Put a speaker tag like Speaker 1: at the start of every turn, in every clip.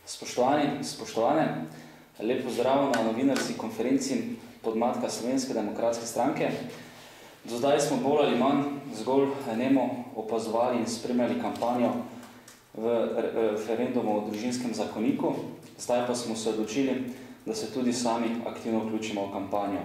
Speaker 1: Spoštovane, lep pozdrav na novinarski konferenci podmladka Slovenske demokratske stranke. Do zdaj smo bolj ali manj zgolj nemo opazovali in spremljali kampanjo v referendumu o družinskem zakoniku, zdaj pa smo se odločili, da se tudi sami aktivno vključimo v kampanjo.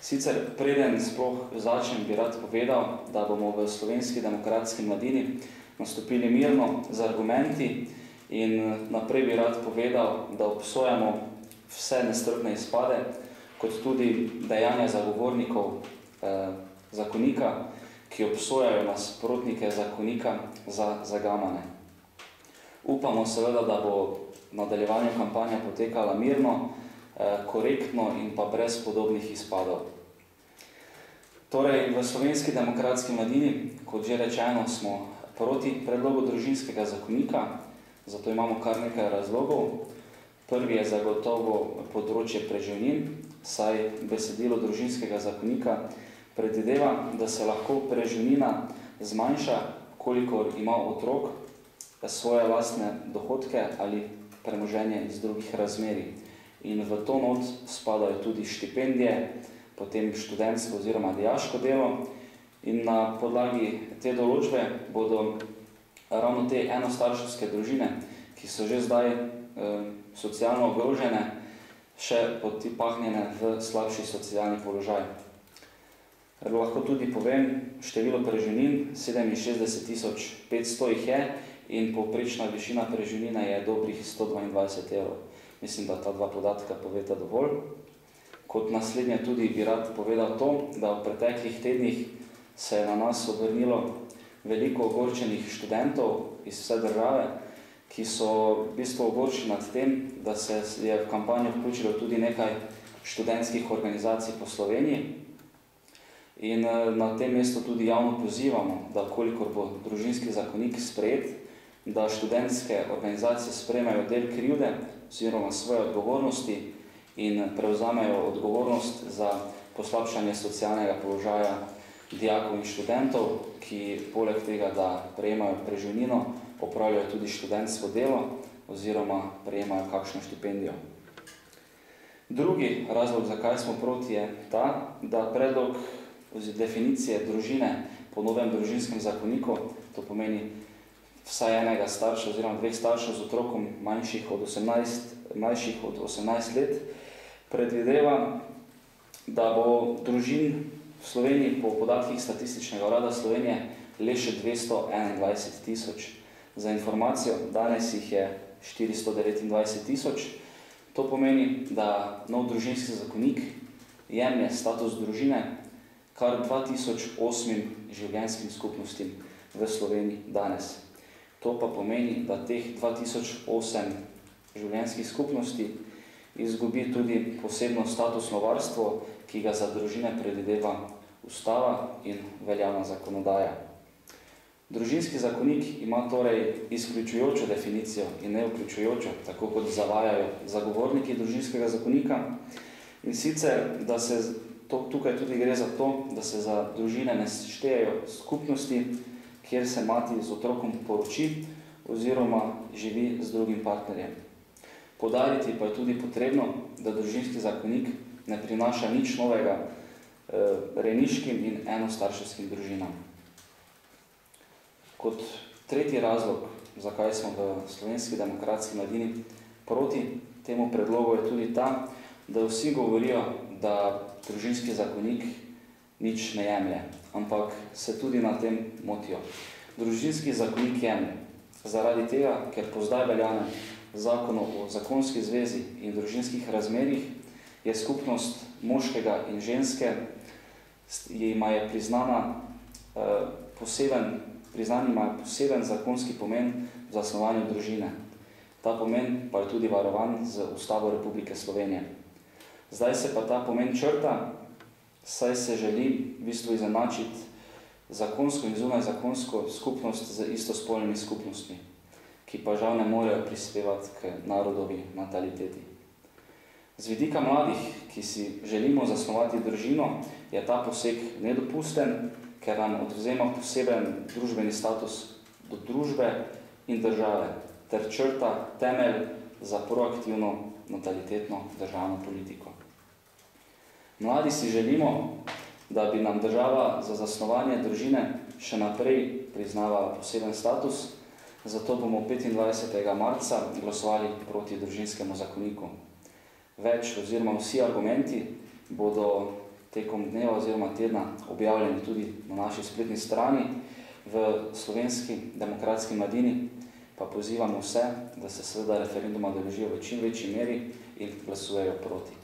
Speaker 1: Sicer preden sploh začnem bi rad povedal, da bomo v Slovenski demokratski mladini nastopili mirno z argumenti in naprej bi rad povedal, da obsojamo vse nestrpne izpade, kot tudi dejanja zagovornikov zakonika, ki obsojajo nasprotnike zakonika za zagamane. Upamo seveda, da bo nadaljevanje kampanja potekala mirno, korektno in pa brez podobnih izpadov. Torej, v Slovenski demokratski mladini, kot že rečeno, smo proti predlogu družinskega zakonika, zato imamo kar nekaj razlogov. Prvi je zagotovo področje preživnin, saj besedilo družinskega zakonika predvideva, da se lahko preživnina zmanjša, kolikor ima otrok svoje lastne dohodke ali premoženje iz drugih razmerij. In v to not spadajo tudi štipendije, potem študentsko oziroma dijaško delo. In na podlagi te določbe bodo ravno te enostarševske družine, ki so že zdaj socialno ogrožene, še potipahnjene v slabši socialni položaj. Lahko tudi povem, število preživnin 67.500 jih je in povprečna višina preživnine je dobrih 122 evrov. Mislim, da ta dva podatka poveta dovolj. Kot naslednje tudi bi rad povedal to, da v preteklih tednih se je na nas obrnilo veliko ogorčenih študentov iz vse države, ki so v bistvu ogorčeni nad tem, da se je v kampanjo vključilo tudi nekaj študentskih organizacij po Sloveniji. In na tem mestu tudi javno pozivamo, da kolikor bo družinski zakonik sprejet, da študentske organizacije sprejmejo del krivde oziroma svoje odgovornosti in prevzamejo odgovornost za poslabšanje socialnega položaja dijakov in študentov, ki poleg tega, da prejemajo preživnino, opravljajo tudi študentsko delo oziroma prejemajo kakšno štipendijo. Drugi razlog, zakaj smo proti, je ta, da predlog definicije družine po novem družinskem zakoniku, to pomeni vsaj enega starša oziroma dveh staršev z otrokom mlajših od 18 let, predvideva, da bo družin v Sloveniji po podatkih Statističnega urada Slovenije le še 221.000. Za informacijo, danes jih je 429.000. To pomeni, da nov družinski zakonik jemlje status družine kar 2008 življenjskim skupnostim v Sloveniji danes. To pa pomeni, da teh 2008 življenjskih skupnosti izgubi tudi posebno statusno varstvo, ki ga za družine predvideva ustava in veljavna zakonodaja. Družinski zakonik ima torej izključujočo definicijo in ne vključujočo, tako kot zavajajo zagovorniki družinskega zakonika. In sicer, da se tukaj tudi gre za to, da se za družine ne štejejo skupnosti, kjer se mati z otrokom poroči oziroma živi z drugim partnerjem. Poudariti pa je tudi potrebno, da družinski zakonik ne prinaša nič novega rejniškim in enostarševskim družinam. Kot tretji razlog, zakaj smo v Slovenski demokratski mladini proti temu predlogu, je tudi ta, da vsi govorijo, da družinski zakonik nič ne jemlje, ampak se tudi na tem motijo. Družinski zakonik jemlje zaradi tega, ker po zdaj veljavnem zakonu o zakonski zvezi in družinskih razmerjih je skupnost moškega in ženske, jima je poseben zakonski pomen v zasnovanju družine. Ta pomen pa je tudi varovan z Ustavo Republike Slovenije. Zdaj se pa ta pomen črta, saj se želi v bistvu izenačiti zakonsko in zunajzakonsko skupnost z istospolnimi skupnostmi, ki pa žal ne morejo prispevati k narodovi nataliteti. Z vidika mladih, ki si želimo zasnovati družino, je ta poseg nedopusten, ker nam odvzema poseben družbeni status do družbe in države. ter črta temelj za proaktivno natalitetno državno politiko. Mladi si želimo, da bi nam država za zasnovanje družine še naprej priznavala poseben status, zato bomo 25. marca glasovali proti družinskemu zakoniku. Več oziroma vsi argumenti bodo tekom dneva oziroma tedna objavljeni tudi na naši spletni strani. V Slovenski demokratski mladini pa pozivamo vse, da se seveda referenduma udeležijo v čim večji meri in glasujejo proti.